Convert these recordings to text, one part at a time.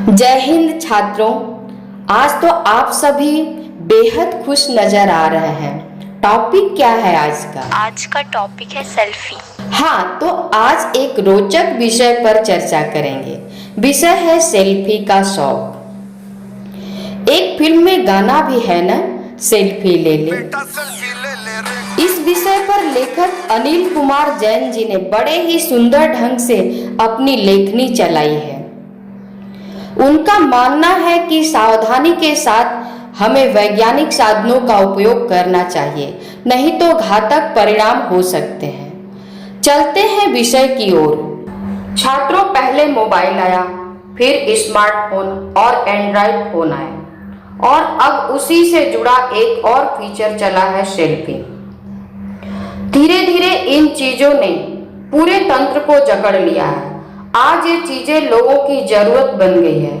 जय हिंद छात्रों। आज तो आप सभी बेहद खुश नजर आ रहे हैं। टॉपिक क्या है आज का? आज का टॉपिक है सेल्फी। हाँ, तो आज एक रोचक विषय पर चर्चा करेंगे। विषय है सेल्फी का शौक। एक फिल्म में गाना भी है ना, सेल्फी ले ले। इस विषय पर लेखक अनिल कुमार जैन जी ने बड़े ही सुंदर ढंग से अपनी लेखनी चलाई है। उनका मानना है कि सावधानी के साथ हमें वैज्ञानिक साधनों का उपयोग करना चाहिए, नहीं तो घातक परिणाम हो सकते हैं। चलते हैं विषय की ओर। छात्रों, पहले मोबाइल आया, फिर स्मार्टफोन और एंड्रॉइड फोन आए, और अब उसी से जुड़ा एक और फीचर चला है, सेल्फी। धीरे धीरे इन चीजों ने पूरे तंत्र को जकड़ लिया है। आज ये चीजें लोगों की जरूरत बन गई है।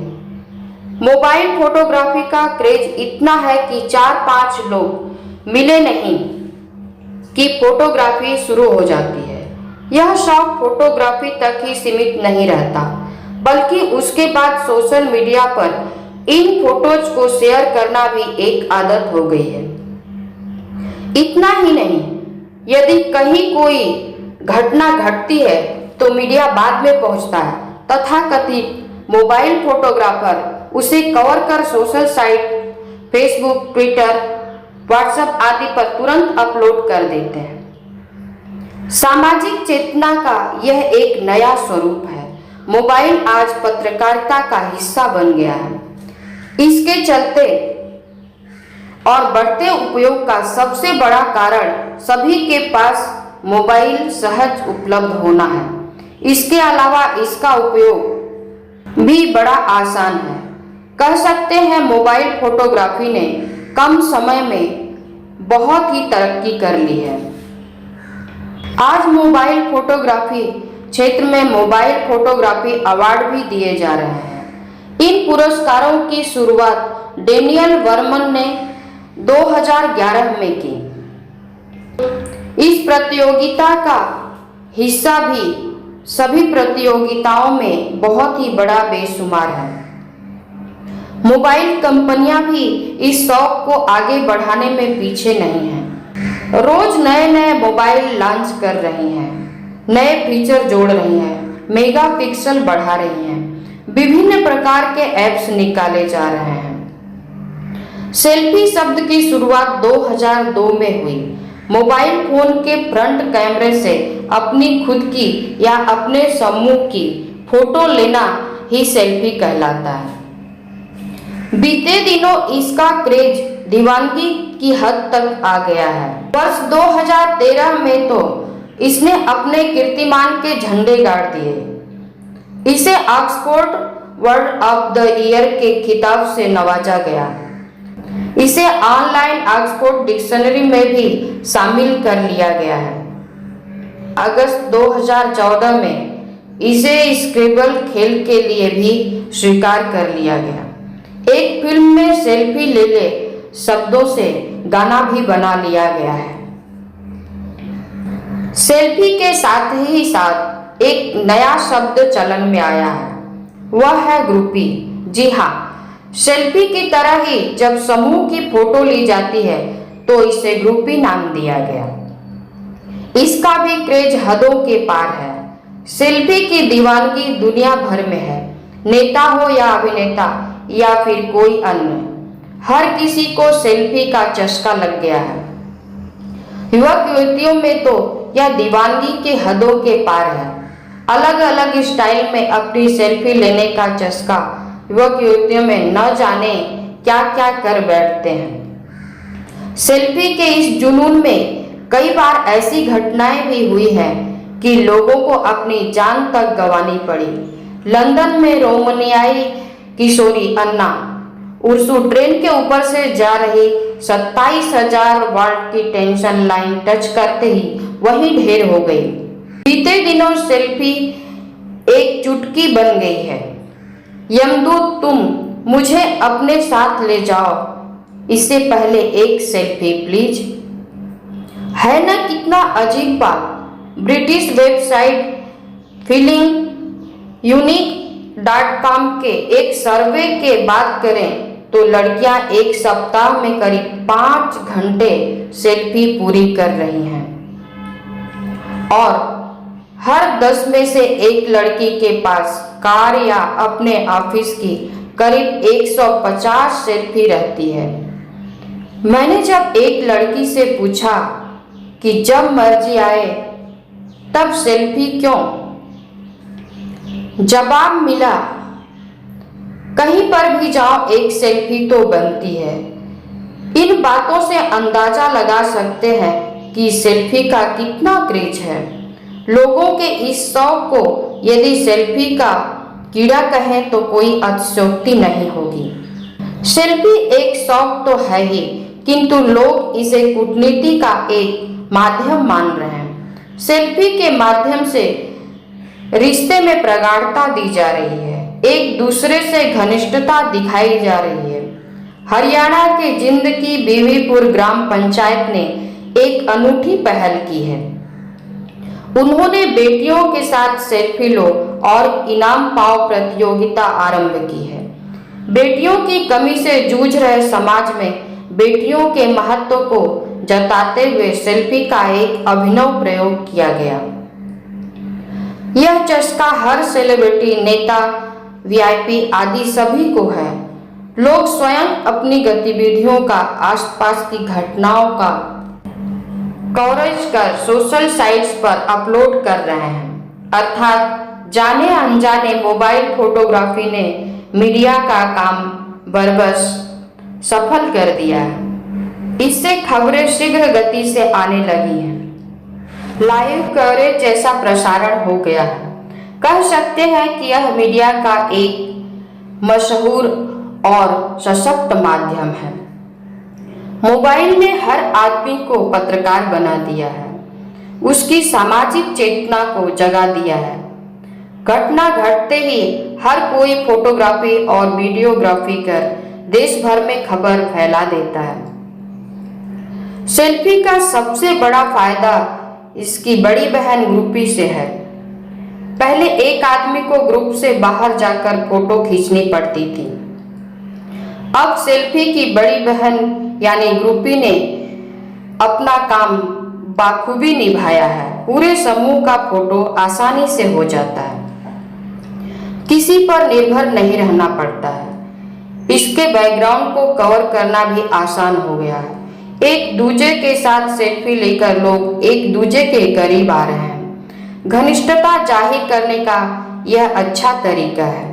मोबाइल फोटोग्राफी का क्रेज इतना है कि 4-5 लोग मिले नहीं कि फोटोग्राफी शुरू हो जाती है। यह शौक फोटोग्राफी तक ही सीमित नहीं रहता, बल्कि उसके बाद सोशल मीडिया पर इन फोटोज को शेयर करना भी एक आदत हो गई है। इतना ही नहीं, यदि कहीं कोई घटना घटती है तो मीडिया बाद में पहुंचता है। तथाकथित मोबाइल फोटोग्राफर उसे कवर कर social site, Facebook, Twitter, WhatsApp आदि पर तुरंत अपलोड कर देते हैं। सामाजिक चेतना का यह एक नया स्वरूप है। मोबाइल आज पत्रकारिता का हिस्सा बन गया है। इसके चलते और बढ़ते उपयोग का सबसे बड़ा कारण सभी के पास मोबाइल सहज उपलब्ध होना है। इसके अलावा इसका उपयोग भी बड़ा आसान है। कह सकते हैं मोबाइल फोटोग्राफी ने कम समय में बहुत ही तरक्की कर ली है। आज मोबाइल फोटोग्राफी क्षेत्र में मोबाइल फोटोग्राफी अवार्ड भी दिए जा रहे हैं। इन पुरस्कारों की शुरुआत डेनियल वर्मन ने 2011 में की। इस प्रतियोगिता का हिस्सा भी सभी प्रतियोगिताओं में बहुत ही बड़ा बेशुमार है। मोबाइल कंपनियां भी इस शौक को आगे बढ़ाने में पीछे नहीं हैं। रोज नए नए मोबाइल लॉन्च कर रही हैं, नए फीचर जोड़ रही हैं, मेगापिक्सल बढ़ा रही हैं, विभिन्न प्रकार के ऐप्स निकाले जा रहे हैं। सेल्फी शब्द की शुरुआत 2002 में हुई। मोबाइल फोन के फ्रंट कैमरे से अपनी खुद की या अपने समूह की फोटो लेना ही सेल्फी कहलाता है। बीते दिनों इसका क्रेज दीवानगी की हद तक आ गया है। वर्ष 2013 में तो इसने अपने कीर्तिमान के झंडे गाड़ दिए। इसे Oxford word of the year के खिताब से नवाजा गया। इसे ऑनलाइन ऑक्सफोर्ड डिक्शनरी में भी शामिल कर लिया गया है। अगस्त 2014 में इसे स्क्रिबल खेल के लिए भी स्वीकार कर लिया गया। एक फिल्म में सेल्फी ले ले शब्दों से गाना भी बना लिया गया है। सेल्फी के साथ ही साथ एक नया शब्द चलन में आया है, वह है ग्रुपी। जी हाँ, सेल्फी की तरह ही जब समूह की फोटो ली जाती है तो इसे ग्रुपी नाम दिया गया। इसका भी क्रेज हदों के पार है। सेल्फी की दीवानगी दुनिया भर में है। नेता हो या अभिनेता या फिर कोई अन्य, हर किसी को सेल्फी का चस्का लग गया है। युवक युवतियों में तो यह दीवानगी के हदों के पार है। अलग अलग स्टाइल में अपनी सेल्फी लेने का चस्का युवक युवतियों में न जाने क्या क्या कर बैठते हैं। सेल्फी के इस जुनून में कई बार ऐसी घटनाएं भी हुई हैं कि लोगों को अपनी जान तक गंवानी पड़ी। लंदन में रोमानियाई किशोरी अन्ना उर्सू ट्रेन के ऊपर से जा रही 27,000 वाट की टेंशन लाइन टच करते ही वहीं ढेर हो गई। बीते दिनों सेल्फी एक चुटकी बन गई है। यमदूत, तुम मुझे अपने साथ ले जाओ, इससे पहले एक सेल्फी प्लीज। है ना कितना अजीब बात। British website feeling unique .com के एक सर्वे के बात करें तो लड़कियां एक सप्ताह में करीब 5 घंटे सेल्फी पूरी कर रही हैं और हर 10 में से एक लड़की के पास कार या अपने ऑफिस की करीब 150 सेल्फी रहती है। मैंने जब एक लड़की से पूछा कि जब मर्जी आए तब सेल्फी क्यों, जवाब मिला, कहीं पर भी जाओ एक सेल्फी तो बनती है। इन बातों से अंदाजा लगा सकते हैं कि सेल्फी का कितना क्रेज है। लोगों के इस शौक को यदि सेल्फी का कीड़ा कहें तो कोई अतिशयोक्ति नहीं होगी। सेल्फी एक शौक तो है ही, किंतु लोग इसे कूटनीति का एक माध्यम मान रहे हैं। सेल्फी के माध्यम से रिश्ते में प्रगाढ़ता दी जा रही है, एक दूसरे से घनिष्ठता दिखाई जा रही है। हरियाणा के जिंद की बीवीपुर ग्राम पंचायत ने एक अनूठी पहल की है। उन्होंने बेटियों के साथ सेल्फी लो और इनाम पाओ प्रतियोगिता आरंभ की है। बेटियों की कमी से जूझ रहे समाज में बेटियों के महत्व को जताते हुए सेल्फी का एक अभिनव प्रयोग किया गया। यह चस्का हर सेलिब्रिटी, नेता, वीआईपी आदि सभी को है। लोग स्वयं अपनी गतिविधियों का, आसपास की घटनाओं का कवरेज कर सोशल साइट्स पर अपलोड कर रहे हैं। अर्थात जाने अनजाने मोबाइल फोटोग्राफी ने मीडिया का काम बरबस सफल कर दिया है। इससे खबरें शीघ्र गति से आने लगी हैं। लाइव कवरेज जैसा प्रसारण हो गया है। कह सकते हैं कि यह मीडिया का एक मशहूर और सशक्त माध्यम है। मोबाइल ने हर आदमी को पत्रकार बना दिया है, उसकी सामाजिक चेतना को जगा दिया है। घटना घटते ही हर कोई फोटोग्राफी और वीडियोग्राफी कर देश भर में खबर फैला देता है। सेल्फी का सबसे बड़ा फायदा इसकी बड़ी बहन ग्रुपी से है। पहले एक आदमी को ग्रुप से बाहर जाकर फोटो खींचनी पड़ती थी। अब सेल्फी की बड़ी बहन यानी ग्रुपी ने अपना काम बाखूबी निभाया है। पूरे समूह का फोटो आसानी से हो जाता है, किसी पर निर्भर नहीं रहना पड़ता है। इसके बैकग्राउंड को कवर करना भी आसान हो गया है। एक दूजे के साथ सेल्फी लेकर लोग एक दूजे के करीब आ रहे हैं। घनिष्ठता जाहिर करने का यह अच्छा तरीका है।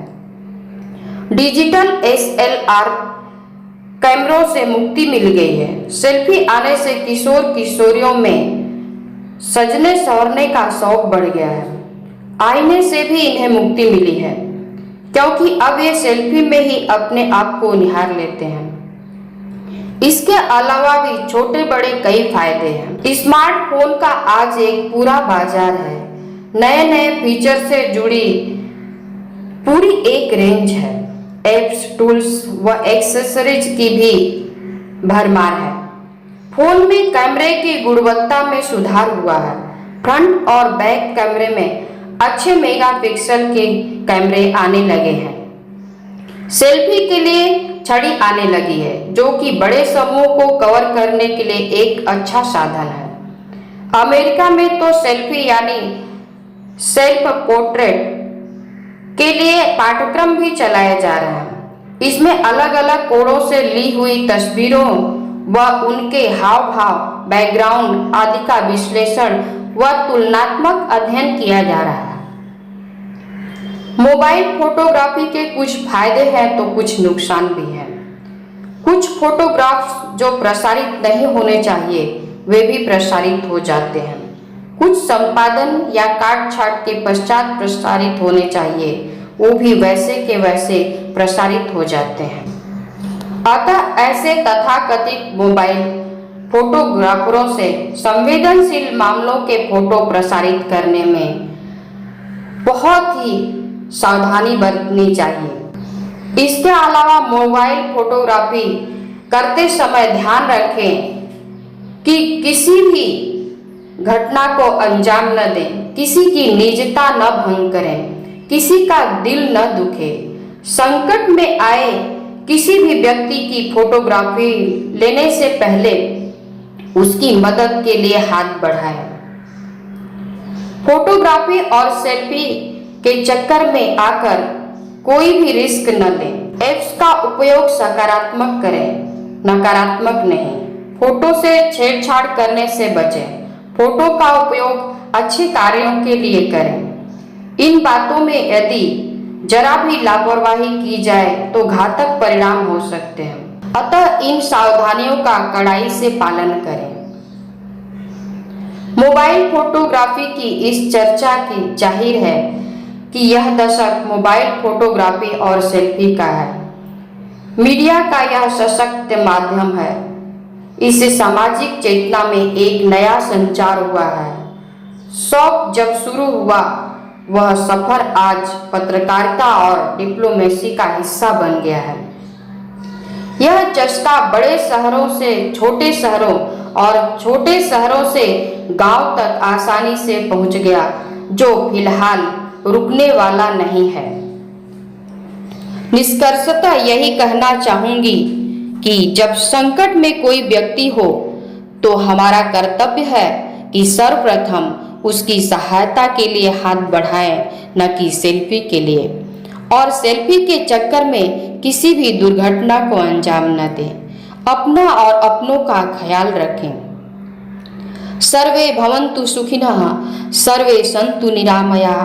डिजिटल SLR कैमरों से मुक्ति मिल गई है। सेल्फी आने से किशोर किशोरियों में सजने संवरने का शौक बढ़ गया है। आईने से भी इन्हें मुक्ति मिली है, क्योंकि अब ये सेल्फी में ही अपने आप को निहार लेते हैं। इसके अलावा भी छोटे बड़े कई फायदे हैं। स्मार्टफोन का आज एक पूरा बाजार है। नए नए फीचर से जुड़ी पूरी एक रेंज है। एप्स, टूल्स व एक्सेसरीज की भी भरमार है। फोन में कैमरे की गुणवत्ता में सुधार हुआ है। फ्रंट और बैक कैमरे में अच्छे मेगापिक्सल के कैमरे आने लगे हैं। सेल्फी के लिए छड़ी आने लगी है, जो कि बड़े समूह को कवर करने के लिए एक अच्छा साधन है। अमेरिका में तो सेल्फी यानी सेल्फ पोर्ट्रेट के लिए पाठ्यक्रम भी चलाया जा रहा है। इसमें अलग अलग कोणों से ली हुई तस्वीरों व उनके हाव भाव, बैकग्राउंड आदि का विश्लेषण व तुलनात्मक अध्ययन किया जा रहा है। मोबाइल फोटोग्राफी के कुछ फायदे हैं तो कुछ नुकसान भी हैं। कुछ फोटोग्राफ्स जो प्रसारित नहीं होने चाहिए वे भी प्रसारित हो जाते हैं। कुछ संपादन या काट छाट के पश्चात प्रसारित होने चाहिए, वो भी वैसे के वैसे प्रसारित हो जाते हैं। अतः ऐसे तथाकथित मोबाइल फोटोग्राफरों से संवेदनशील मामलों के फोटो प्रसारित करने में बहुत ही सावधानी बरतनी चाहिए। इसके अलावा मोबाइल फोटोग्राफी करते समय ध्यान रखें कि किसी भी घटना को अंजाम न दें, किसी की निजता न भंग करें, किसी का दिल न दुखे। संकट में आए किसी भी व्यक्ति की फोटोग्राफी लेने से पहले उसकी मदद के लिए हाथ बढ़ाएं। फोटोग्राफी और सेल्फी के चक्कर में आकर कोई भी रिस्क न लें। ऐप्स का उपयोग सकारात्मक करें, नकारात्मक नहीं। फोटो से छेड़छाड़ करने से बचें। फोटो का उपयोग अच्छे कार्यों के लिए करें। इन बातों में यदि जरा भी लापरवाही की जाए तो घातक परिणाम हो सकते हैं। अतः इन सावधानियों का कड़ाई से पालन करें। मोबाइल फोटोग्राफी की इस चर्चा की जाहिर है कि यह दशक मोबाइल फोटोग्राफी और सेल्फी का है। मीडिया का यह सशक्त माध्यम है। इससे सामाजिक चेतना में एक नया संचार हुआ है। शौक जब शुरू हुआ, वह सफर आज पत्रकारिता और डिप्लोमेसी का हिस्सा बन गया है। यह चस्का बड़े शहरों से छोटे शहरों और छोटे शहरों से गांव तक आसानी से पहुंच गया, जो फिलहाल रुकने वाला नहीं है। निष्कर्षतः यही कहना चाहूंगी कि जब संकट में कोई व्यक्ति हो तो हमारा कर्तव्य है कि सर्वप्रथम उसकी सहायता के लिए हाथ बढ़ाएं, न कि सेल्फी के लिए, और सेल्फी के चक्कर में किसी भी दुर्घटना को अंजाम न दें। अपना और अपनों का ख्याल रखें। सर्वे भवन्तु सुखिनः, सर्वे सन्तु निरामयाः,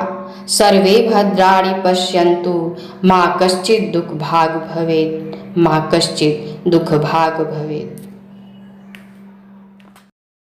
सर्वे भद्राणि पश्यन्तु, मा कश्चित् दुःखभाग् भवेत्, मा कश्चित् दुःखभाग् भवेत्।